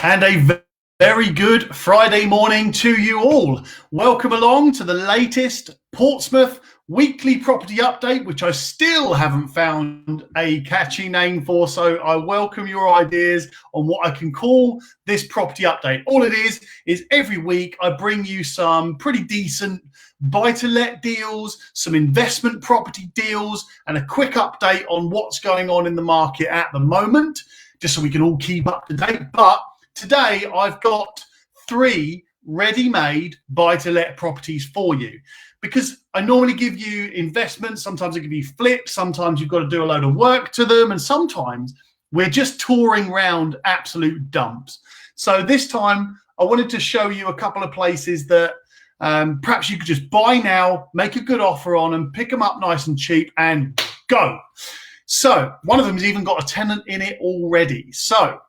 And a very good Friday morning to you all. Welcome along to the latest Portsmouth weekly property update, which I still haven't found a catchy name for, so I welcome your ideas on what I can call this property update. All it is every week I bring you some pretty decent buy-to-let deals, some investment property deals, and a quick update on what's going on in the market at the moment, just so we can all keep up to date. But today I've got 3 ready-made buy-to-let properties for you, because I normally give you investments, sometimes I give you flips, sometimes you've got to do a load of work to them, and sometimes we're just touring around absolute dumps. So this time I wanted to show you a couple of places that perhaps you could just buy now, make a good offer on, and pick them up nice and cheap and go. So one of them has even got a tenant in it already. So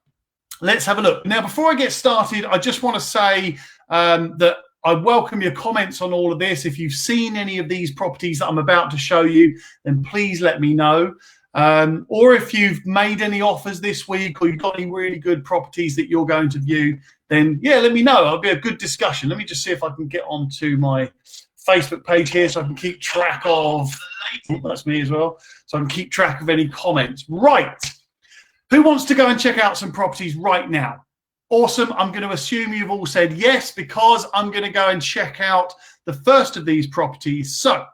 let's have a look. Now, before I get started, I just want to say that I welcome your comments on all of this. If you've seen any of these properties that I'm about to show you, then please let me know. Or if you've made any offers this week, or you've got any really good properties that you're going to view, then yeah, let me know. It'll be a good discussion. Let me just see if I can get onto my Facebook page here so I can keep track of, that's me as well, so I can keep track of any comments. Right. Who wants to go and check out some properties right now? Awesome. I'm going to assume you've all said yes, because I'm going to go and check out the first of these properties. So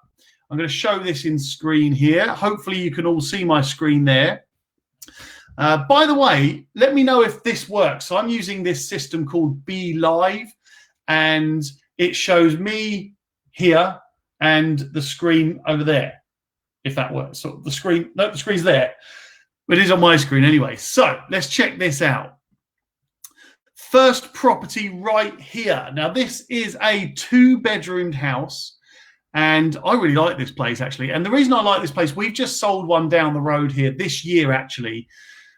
I'm going to show this in screen here. Hopefully you can all see my screen there. By the way, let me know if this works. So I'm using this system called Be Live, and it shows me here and the screen over there, if that works. So the screen, no, the screen's there. But it is on my screen anyway. So let's check this out. First property right here. Now, this is a 2-bedroomed house, and I really like this place, actually. And the reason I like this place, we've just sold one down the road here this year, actually,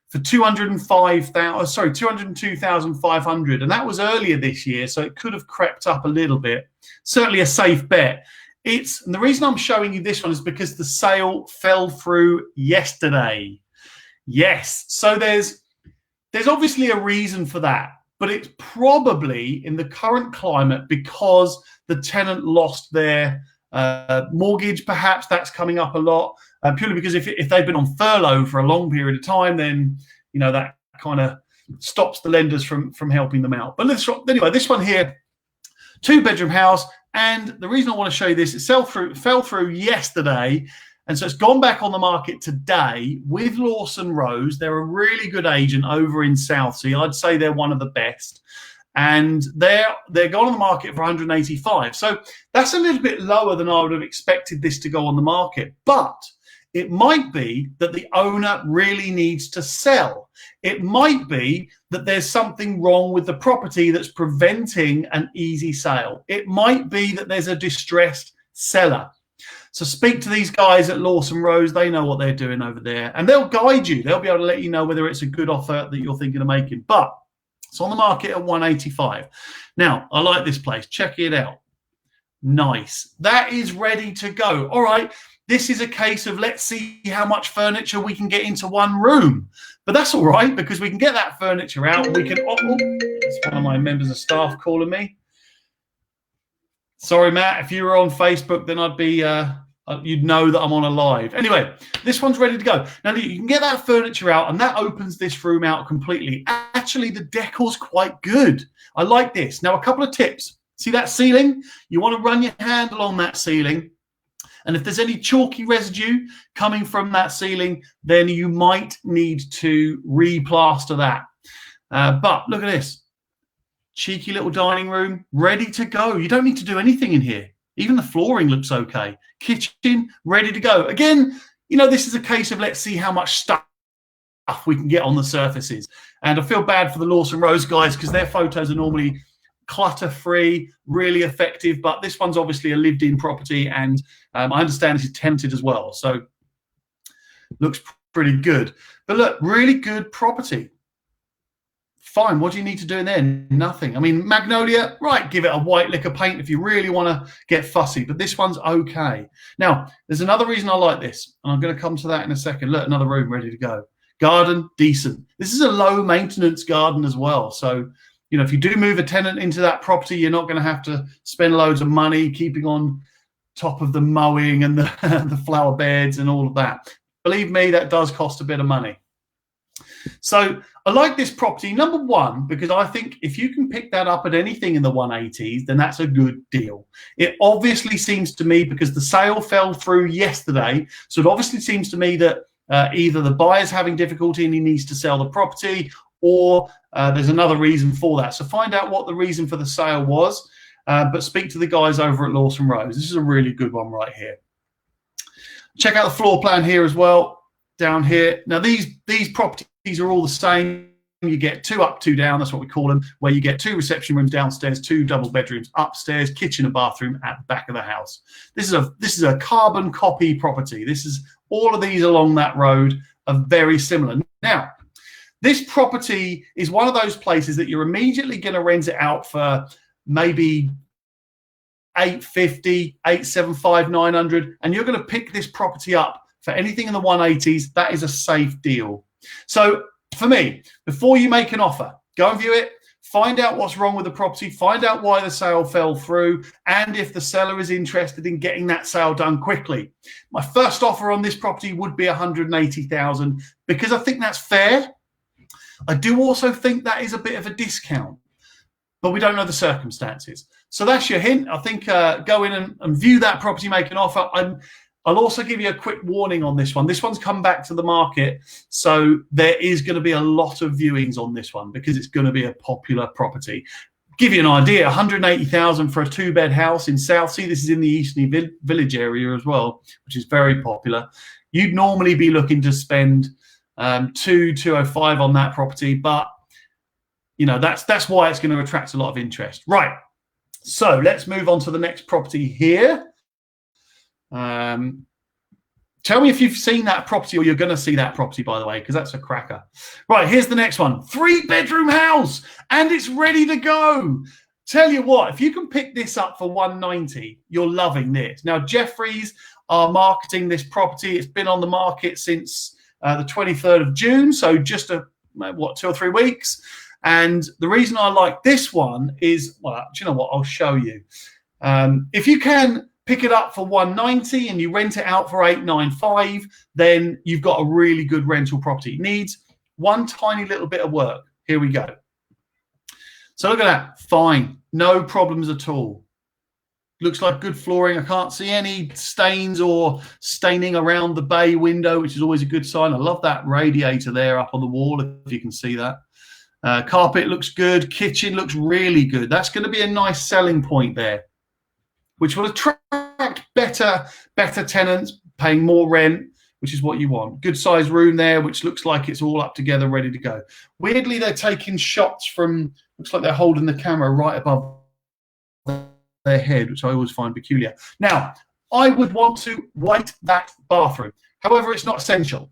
for 202,500, and that was earlier this year, so it could have crept up a little bit. Certainly a safe bet. And the reason I'm showing you this one is because the sale fell through yesterday. Yes, so there's obviously a reason for that, but it's probably in the current climate because the tenant lost their mortgage. Perhaps that's coming up a lot, purely because if they've been on furlough for a long period of time, then you know that kind of stops the lenders from helping them out. But anyway, this one here, 2-bedroom house, and the reason I want to show you this, it fell through yesterday. And so it's gone back on the market today with Lawson Rose. They're a really good agent over in Southsea. I'd say they're one of the best. And they're gone on the market for 185. So that's a little bit lower than I would have expected this to go on the market. But it might be that the owner really needs to sell. It might be that there's something wrong with the property that's preventing an easy sale. It might be that there's a distressed seller. So speak to these guys at Lawson Rose. They know what they're doing over there, and they'll guide you. They'll be able to let you know whether it's a good offer that you're thinking of making. But it's on the market at 185. Now, I like this place. Check it out. Nice. That is ready to go. All right. This is a case of let's see how much furniture we can get into one room. But that's all right, because we can get that furniture out. We can. Oh, it's one of my members of staff calling me. Sorry, Matt. If you were on Facebook, then I'd be. You'd know that I'm on a live. Anyway, this one's ready to go. Now, you can get that furniture out, and that opens this room out completely. Actually, the decor's quite good. I like this. Now, a couple of tips. See that ceiling? You want to run your hand along that ceiling. And if there's any chalky residue coming from that ceiling, then you might need to replaster that. But look at this. Cheeky little dining room, ready to go. You don't need to do anything in here. Even the flooring looks okay. Kitchen, ready to go. Again, you know, this is a case of let's see how much stuff we can get on the surfaces. And I feel bad for the Lawson Rose guys, because their photos are normally clutter-free, really effective. But this one's obviously a lived-in property, and I understand this is tenanted as well. So looks pretty good. But look, really good property. Fine. What do you need to do in there? Nothing. I mean, Magnolia, right, give it a white lick of paint if you really want to get fussy, but this one's okay. Now, there's another reason I like this, and I'm going to come to that in a second. Look, another room ready to go. Garden, decent. This is a low maintenance garden as well. So, you know, if you do move a tenant into that property, you're not going to have to spend loads of money keeping on top of the mowing and the flower beds and all of that. Believe me, that does cost a bit of money. So I like this property, number one, because I think if you can pick that up at anything in the 180s, then that's a good deal. It obviously seems to me, because the sale fell through yesterday, so it obviously seems to me that either the buyer's having difficulty and he needs to sell the property, or there's another reason for that. So find out what the reason for the sale was, but speak to the guys over at Lawson Rose. This is a really good one right here. Check out the floor plan here as well, down here. Now, these properties are all the same. You get 2 up, 2 down. That's what we call them, where you get 2 reception rooms downstairs, 2 double bedrooms upstairs, kitchen and bathroom at the back of the house. This is a carbon copy property. This is all of these along that road are very similar. Now, this property is one of those places that you're immediately going to rent it out for maybe $850, $875, $900, and you're going to pick this property up for anything in the 180s. That is a safe deal. So for me, before you make an offer, go and view it, find out what's wrong with the property, find out why the sale fell through, and if the seller is interested in getting that sale done quickly. My first offer on this property would be $180,000 because I think that's fair. I do also think that is a bit of a discount, but we don't know the circumstances. So that's your hint. I think go in and view that property, make an offer. I'll also give you a quick warning on this one. This one's come back to the market, so there is going to be a lot of viewings on this one because it's going to be a popular property. Give you an idea, $180,000 for a 2-bed house in Southsea. This is in the Eastney Village area as well, which is very popular. You'd normally be looking to spend $205 on that property, but you know that's why it's going to attract a lot of interest. Right. So let's move on to the next property here. Tell me if you've seen that property or you're going to see that property, by the way, because that's a cracker. Right, here's the next one. 3-bedroom house, and it's ready to go. Tell you what, if you can pick this up for $190, you're loving this. Now, Jeffries are marketing this property. It's been on the market since the 23rd of June, so just 2 or 3 weeks. And the reason I like this one is, well, do you know what? I'll show you. If you can pick it up for $190 and you rent it out for $895, then you've got a really good rental property. It needs one tiny little bit of work. Here we go. So look at that. Fine. No problems at all. Looks like good flooring. I can't see any stains or staining around the bay window, which is always a good sign. I love that radiator there up on the wall, if you can see that. Carpet looks good. Kitchen looks really good. That's going to be a nice selling point there, which will attract better tenants, paying more rent, which is what you want. Good size room there, which looks like it's all up together, ready to go. Weirdly, they're taking shots from, looks like they're holding the camera right above their head, which I always find peculiar. Now, I would want to white that bathroom. However, it's not essential.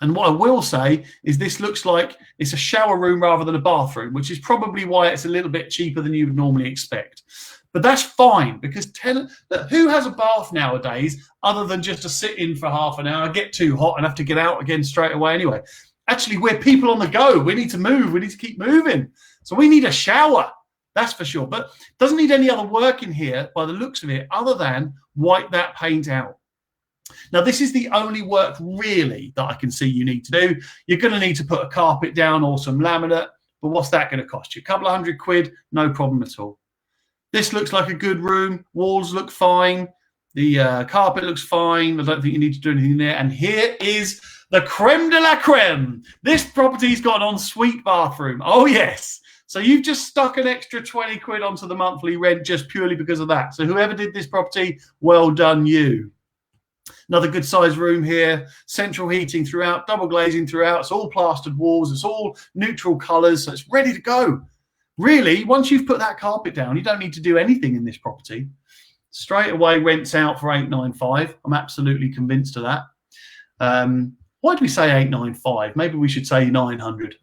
And what I will say is this looks like it's a shower room rather than a bathroom, which is probably why it's a little bit cheaper than you would normally expect. But that's fine, because who has a bath nowadays other than just to sit in for half an hour, get too hot and have to get out again straight away anyway? Actually, we're people on the go. We need to move. We need to keep moving. So we need a shower, that's for sure. But it doesn't need any other work in here by the looks of it other than wipe that paint out. Now, this is the only work really that I can see you need to do. You're going to need to put a carpet down or some laminate, but what's that going to cost you? A couple of £100, no problem at all. This looks like a good room. Walls look fine. The carpet looks fine. I don't think you need to do anything there. And here is the creme de la creme. This property's got an ensuite bathroom. Oh, yes. So you've just stuck an extra £20 onto the monthly rent just purely because of that. So whoever did this property, well done you. Another good sized room here, central heating throughout, double glazing throughout. It's all plastered walls. It's all neutral colours. So it's ready to go. Really, once you've put that carpet down, you don't need to do anything in this property. Straight away rents out for $895. I'm absolutely convinced of that. Why do we say $895? Maybe we should say $900.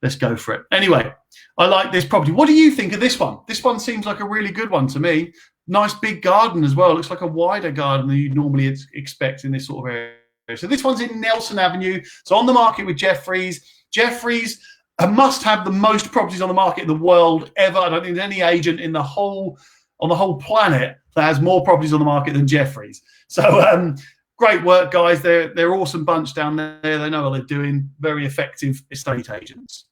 Let's go for it. Anyway, I like this property. What do you think of this one? This one seems like a really good one to me. Nice big garden as well. Looks like a wider garden than you'd normally expect in this sort of So this one's in Nelson Avenue. It's on the market with Jefferies. Jefferies must have the most properties on the market in the world ever. I don't think there's any agent on the whole planet that has more properties on the market than Jefferies. So great work, guys. They're awesome bunch down there. They know what they're doing. Very effective estate agents.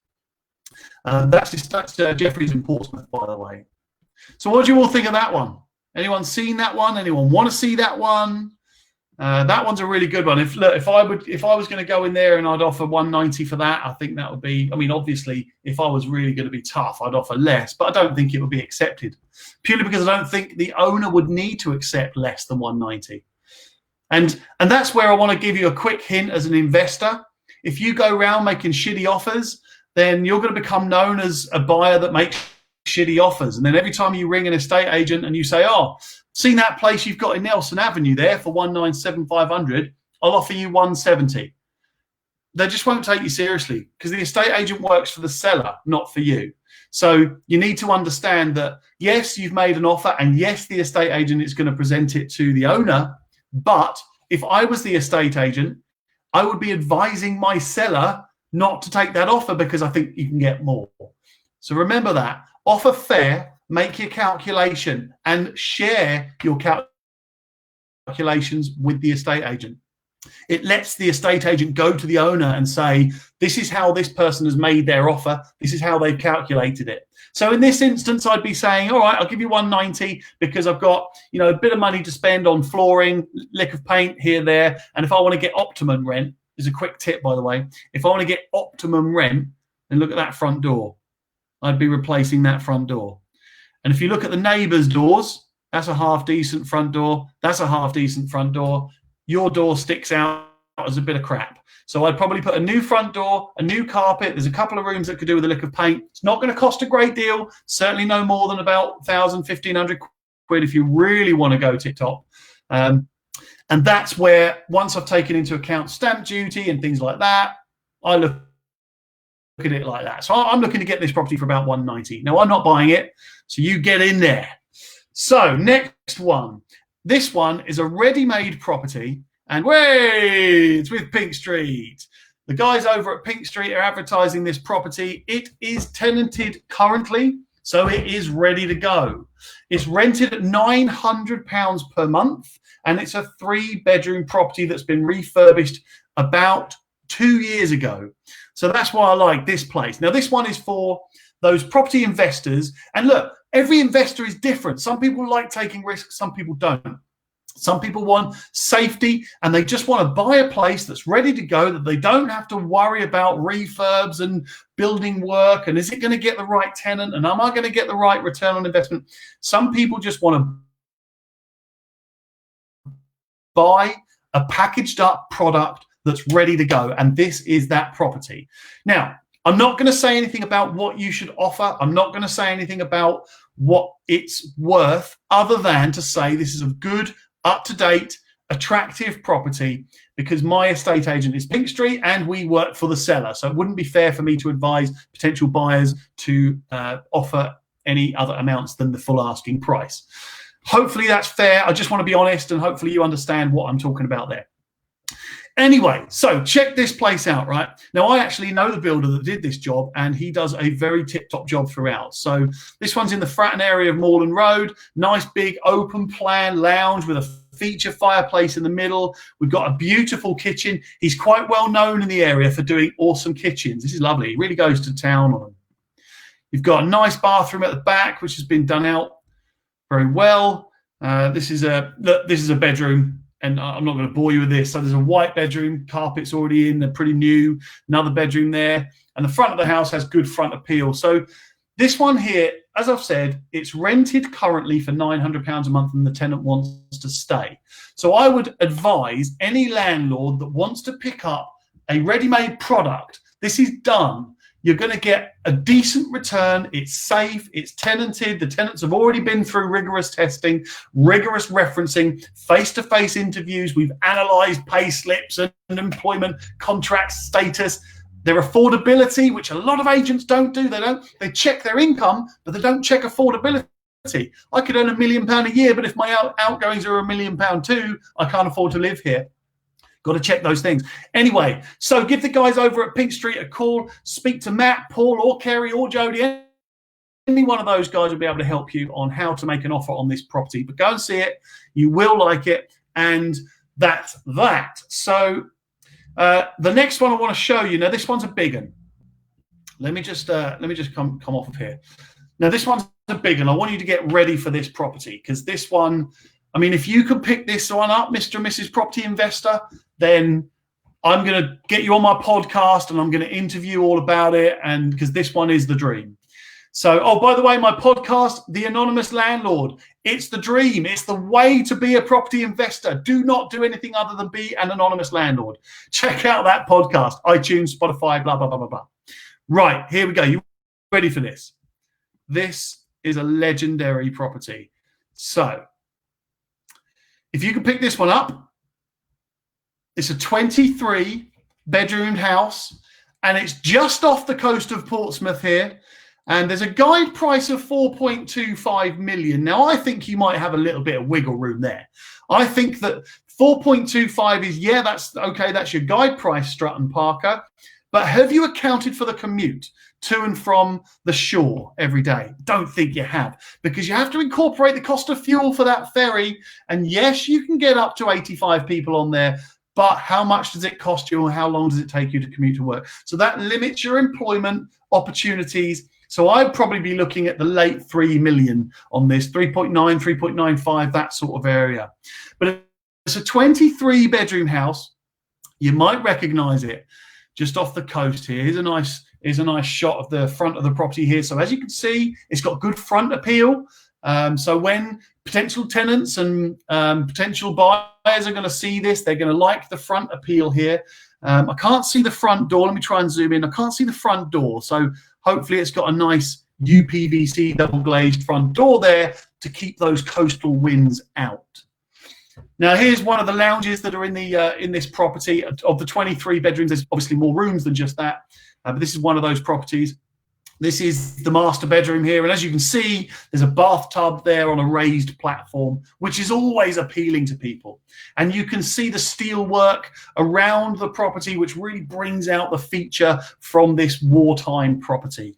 That's Jefferies in Portsmouth, by the way. So what do you all think of that one? Anyone seen that one? Anyone want to see that one? That one's a really good one. If I was going to go in there and I'd offer 190 for that, I think that would be. I mean, obviously, if I was really going to be tough, I'd offer less, but I don't think it would be accepted, purely because I don't think the owner would need to accept less than 190. And that's where I want to give you a quick hint as an investor. If you go around making shitty offers, then you're going to become known as a buyer that makes shitty offers. And then every time you ring an estate agent and you say, "Oh, seen that place you've got in Nelson Avenue there for 197,500, I'll offer you 170. They just won't take you seriously, because the estate agent works for the seller, not for you. So you need to understand that, yes, you've made an offer, and yes, the estate agent is going to present it to the owner. But if I was the estate agent, I would be advising my seller not to take that offer, because I think you can get more. So remember that. Offer fair, make your calculation, and share your calculations with the estate agent. It lets the estate agent go to the owner and say, this is how this person has made their offer. This is how they've calculated it. So in this instance, I'd be saying, all right, I'll give you 190 because I've got, a bit of money to spend on flooring, lick of paint here, there. And if I want to get optimum rent, is a quick tip, by the way. If I want to get optimum rent, then look at that front door. I'd be replacing that front door. And if you look at the neighbours' doors, that's a half decent front door. That's a half decent front door. Your door sticks out as a bit of crap. So I'd probably put a new front door, a new carpet. There's a couple of rooms that could do with a lick of paint. It's not going to cost a great deal. Certainly no more than about 1,000, 1,500 quid if you really want to go tip top. And that's where, once I've taken into account stamp duty and things like that, I look at it like that. So I'm looking to get this property for about 190. Now, I'm not buying it, so you get in there. So next one. This one is a ready-made property, and it's with Pink Street. The guys over at Pink Street are advertising this property. It is tenanted currently, so it is ready to go. It's rented at £900 per month, and it's a 3-bedroom property that's been refurbished about 2 years ago. So that's why I like this place. Now, this one is for those property investors. And look, every investor is different. Some people like taking risks, some people don't. Some people want safety, and they just want to buy a place that's ready to go, that they don't have to worry about refurbs and building work. And is it going to get the right tenant? And am I going to get the right return on investment? Some people just want to buy a packaged up product that's ready to go. And this is that property. Now, I'm not going to say anything about what you should offer. I'm not going to say anything about what it's worth, other than to say this is a good, up-to-date, attractive property, because my estate agent is Pink Street and we work for the seller. So it wouldn't be fair for me to advise potential buyers to offer any other amounts than the full asking price. Hopefully that's fair. I just want to be honest, and hopefully you understand what I'm talking about there. Anyway, so check this place out, right? Now, I actually know the builder that did this job, and he does a very tip-top job throughout. So this one's in the Fratton area of Moreland Road. Nice big open plan lounge with a feature fireplace in the middle. We've got a beautiful kitchen. He's quite well known in the area for doing awesome kitchens. This is lovely. He really goes to town on them. You've got a nice bathroom at the back, which has been done out very well. This is a bedroom. And I'm not going to bore you with this. So there's a white bedroom, carpet's already in, they're pretty new, another bedroom there. And the front of the house has good front appeal. So this one here, as I've said, it's rented currently for £900 a month and the tenant wants to stay. So I would advise any landlord that wants to pick up a ready-made product, this is done, you're going to get a decent return. It's safe. It's tenanted. The tenants have already been through rigorous testing, rigorous referencing, face-to-face interviews. We've analysed pay slips and employment contracts status, their affordability, which a lot of agents don't do. They check their income, but they don't check affordability. I could earn £1 million a year, but if my outgoings are £1 million too, I can't afford to live here. Got to check those things. Anyway, so give the guys over at Pink Street a call. Speak to Matt, Paul, or Kerry, or Jodie. Any one of those guys will be able to help you on how to make an offer on this property. But go and see it. You will like it. And that's that. So the next one I want to show you. Now, this one's a big one. Let me just come off of here. Now, this one's a big one. I want you to get ready for this property, because this one, I mean, if you can pick this one up, Mr. and Mrs. Property Investor, then I'm going to get you on my podcast and I'm going to interview all about it. And because this one is the dream. So, oh, by the way, my podcast, The Anonymous Landlord, it's the dream. It's the way to be a property investor. Do not do anything other than be an anonymous landlord. Check out that podcast, iTunes, Spotify, blah, blah, blah, blah, blah. Right, here we go. You ready for this? This is a legendary property. So, if you can pick this one up, it's a 23-bedroom house, and it's just off the coast of Portsmouth here. And there's a guide price of 4.25 million. Now, I think you might have a little bit of wiggle room there. I think that 4.25 is, yeah, that's okay. That's your guide price, Stratton Parker. But have you accounted for the commute to and from the shore every day? Don't think you have, because you have to incorporate the cost of fuel for that ferry. And yes, you can get up to 85 people on there, but how much does it cost you, or how long does it take you to commute to work? So that limits your employment opportunities. So I'd probably be looking at the late 3 million on this, 3.9, 3.95, that sort of area. But it's a 23-bedroom house. You might recognize it just off the coast here. Here's a nice shot of the front of the property here. So as you can see, it's got good front appeal. So when potential tenants and potential buyers are going to see this, they're going to like the front appeal here. I can't see the front door. Let me try and zoom in. I can't see the front door. So hopefully it's got a nice UPVC double glazed front door there to keep those coastal winds out. Now, here's one of the lounges that are in this property. Of the 23 bedrooms, there's obviously more rooms than just that. But this is one of those properties. This is the master bedroom here. And as you can see, there's a bathtub there on a raised platform, which is always appealing to people. And you can see the steel work around the property, which really brings out the feature from this wartime property.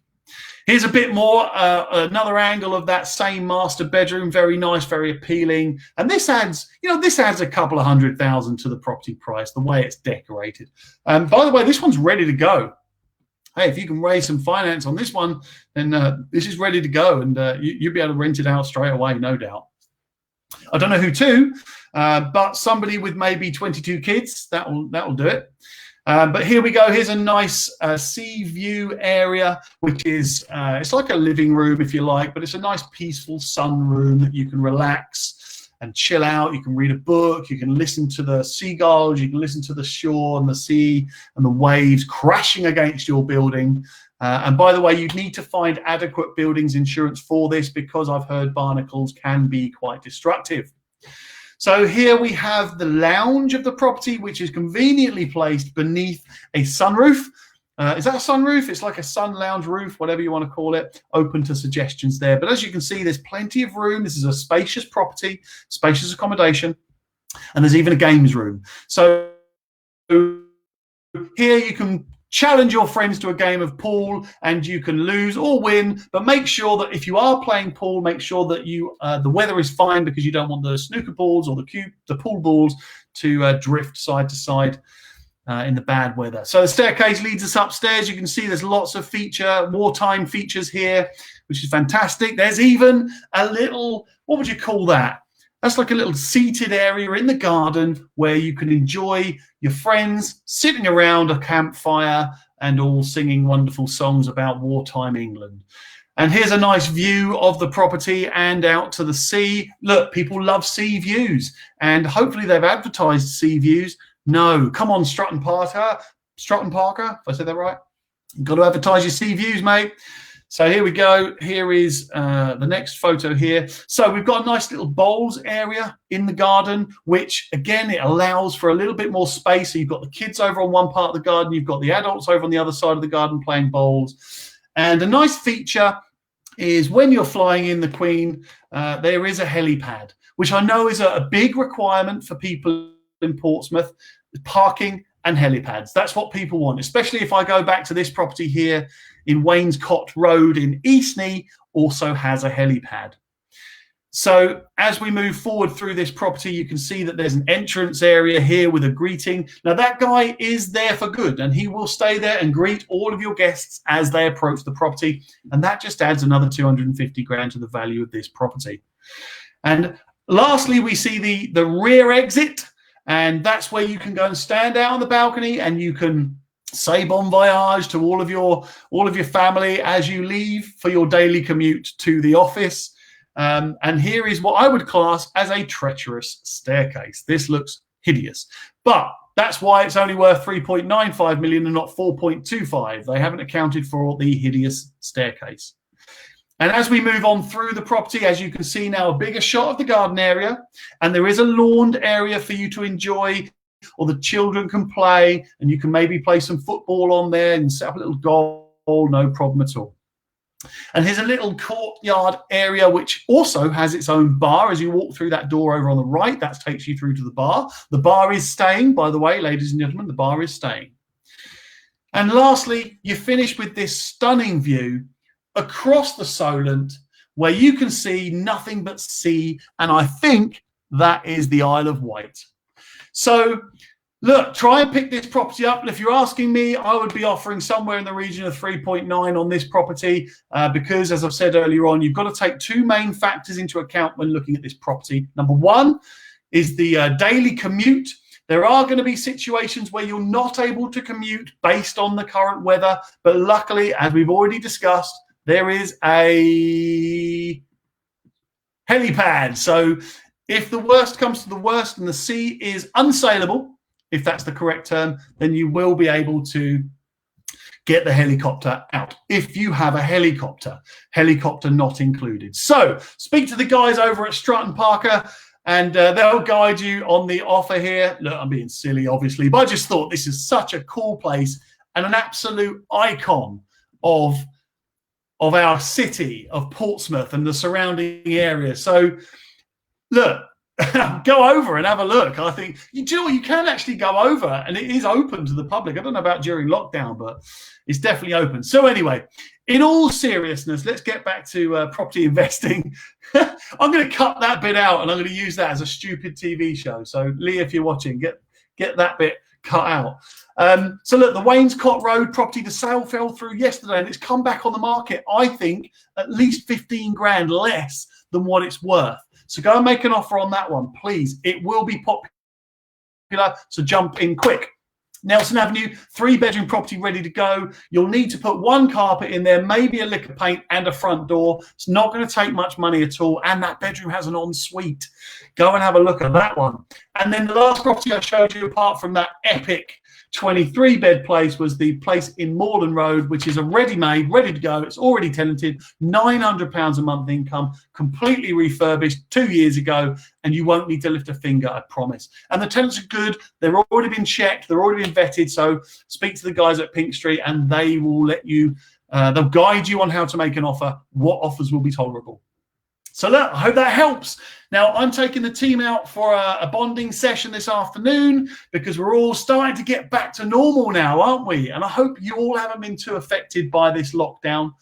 Here's a bit more, another angle of that same master bedroom. Very nice, very appealing. And this adds, this adds a couple of $100,000 to the property price, the way it's decorated. By the way, this one's ready to go. Hey, if you can raise some finance on this one, then this is ready to go, and you'll be able to rent it out straight away, no doubt. I don't know who to, but somebody with maybe 22 kids, that'll do it. But here we go. Here's a nice sea view area, which is it's like a living room, if you like, but it's a nice peaceful sun room that you can relax and chill out. You can read a book. You can listen to the seagulls. You can listen to the shore and the sea and the waves crashing against your building. And by the way, you need to find adequate buildings insurance for this, because I've heard barnacles can be quite destructive. So here we have the lounge of the property, which is conveniently placed beneath a sunroof. Is that a sunroof? It's like a sun lounge roof, whatever you want to call it. Open to suggestions there. But as you can see, there's plenty of room. This is a spacious property, spacious accommodation, and there's even a games room. So here you can challenge your friends to a game of pool, and you can lose or win. But make sure that if you are playing pool, make sure that the weather is fine, because you don't want the snooker balls or the pool balls to drift side to side in the bad weather. So the staircase leads us upstairs. You can see there's lots of wartime features here, which is fantastic. There's even a little, what would you call that? That's like a little seated area in the garden where you can enjoy your friends sitting around a campfire and all singing wonderful songs about wartime England. And here's a nice view of the property and out to the sea. Look, people love sea views, and hopefully they've advertised sea views. No, come on, Stratton Parker, if I said that right. You've got to advertise your sea views, mate. So here we go. Here is the next photo here. So we've got a nice little bowls area in the garden, which again, it allows for a little bit more space. So you've got the kids over on one part of the garden. You've got the adults over on the other side of the garden playing bowls. And a nice feature is when you're flying in the Queen, there is a helipad, which I know is a big requirement for people in Portsmouth, parking and helipads. That's what people want, especially if I go back to this property here in Wainscott Road in Eastney, also has a helipad. So as we move forward through this property, you can see that there's an entrance area here with a greeting. Now that guy is there for good, and he will stay there and greet all of your guests as they approach the property. And that just adds another 250 grand to the value of this property. And lastly, we see the rear exit, and that's where you can go and stand out on the balcony and you can say bon voyage to all of your family as you leave for your daily commute to the office. And here is what I would class as a treacherous staircase. This looks hideous, but that's why it's only worth 3.95 million and not 4.25. They haven't accounted for the hideous staircase. And as we move on through the property, as you can see now, a bigger shot of the garden area, and there is a lawned area for you to enjoy, or the children can play, and you can maybe play some football on there and set up a little goal, no problem at all. And here's a little courtyard area which also has its own bar. As you walk through that door over on the right, that takes you through to the bar. The bar is staying, by the way, ladies and gentlemen, the bar is staying. And lastly, you finish with this stunning view across the Solent, where you can see nothing but sea, and I think that is the Isle of Wight. So look, try and pick this property up, and if you're asking me, I would be offering somewhere in the region of 3.9 on this property, because as I've said earlier on, you've got to take two main factors into account when looking at this property. Number one is the daily commute. There are going to be situations where you're not able to commute based on the current weather, but luckily, as we've already discussed, there is a helipad. So if the worst comes to the worst and the sea is unsaleable, if that's the correct term, then you will be able to get the helicopter out. If you have a helicopter not included. So speak to the guys over at Strutton Parker, and they'll guide you on the offer here. Look, I'm being silly, obviously, but I just thought this is such a cool place and an absolute icon of our city of Portsmouth and the surrounding area. So look, go over and have a look. I think you can actually go over, and it is open to the public. I don't know about during lockdown, but it's definitely open. So anyway, in all seriousness, let's get back to property investing. I'm going to cut that bit out, and I'm going to use that as a stupid TV show. So Lee, if you're watching, get that bit cut out. So look, the Wainscott Road property, the sale fell through yesterday, and it's come back on the market, I think, at least 15 grand less than what it's worth. So go and make an offer on that one, please. It will be popular, so jump in quick. Nelson Avenue, 3-bedroom property ready to go. You'll need to put one carpet in there, maybe a lick of paint and a front door. It's not going to take much money at all, and that bedroom has an ensuite. Go and have a look at that one. And then the last property I showed you, apart from that epic 23-bed place, was the place in Moreland Road, which is a ready-made, ready to go. It's already tenanted, £900 a month income, completely refurbished 2 years ago, and you won't need to lift a finger, I promise. And the tenants are good. They've already been checked. They've already been vetted. So speak to the guys at Pink Street, and they will let you, they'll guide you on how to make an offer, what offers will be tolerable. So look, I hope that helps. Now, I'm taking the team out for a bonding session this afternoon because we're all starting to get back to normal now, aren't we? And I hope you all haven't been too affected by this lockdown.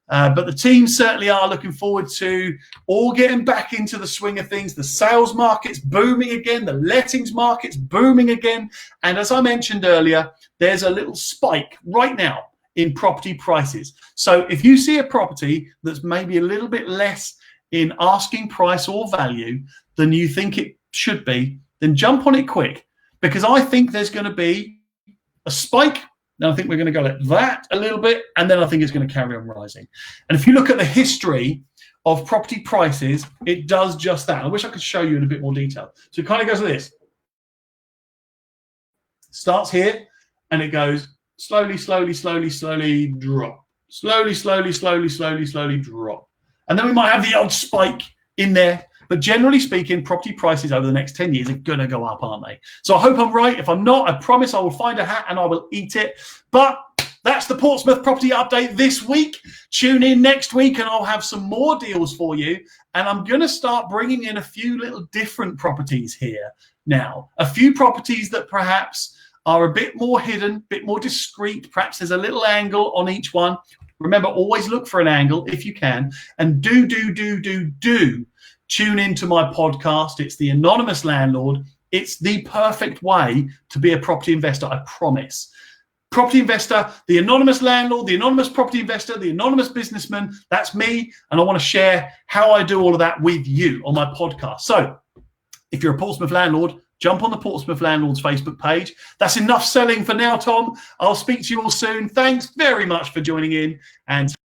But the team certainly are looking forward to all getting back into the swing of things. The sales market's booming again. The lettings market's booming again. And as I mentioned earlier, there's a little spike right now in property prices. So if you see a property that's maybe a little bit less in asking price or value than you think it should be, then jump on it quick, because I think there's going to be a spike. Now I think we're going to go like that a little bit, and then I think it's going to carry on rising. And if you look at the history of property prices, it does just that. I wish I could show you in a bit more detail. So it kind of goes like this. Starts here, and it goes slowly, slowly, slowly, slowly, drop. Slowly, slowly, slowly, slowly, slowly, drop. And then we might have the odd spike in there. But generally speaking, property prices over the next 10 years are going to go up, aren't they? So I hope I'm right. If I'm not, I promise I will find a hat and I will eat it. But that's the Portsmouth property update this week. Tune in next week and I'll have some more deals for you. And I'm going to start bringing in a few little different properties here. now. A few properties that perhaps are a bit more hidden, a bit more discreet. Perhaps there's a little angle on each one. Remember, always look for an angle if you can. And do tune into my podcast. It's The Anonymous Landlord. It's the perfect way to be a property investor, I promise. Property investor, the anonymous landlord, the anonymous property investor, the anonymous businessman. That's me. And I want to share how I do all of that with you on my podcast. So if you're a Portsmouth landlord, jump on the Portsmouth Landlords Facebook page. That's enough selling for now, Tom. I'll speak to you all soon. Thanks very much for joining in, and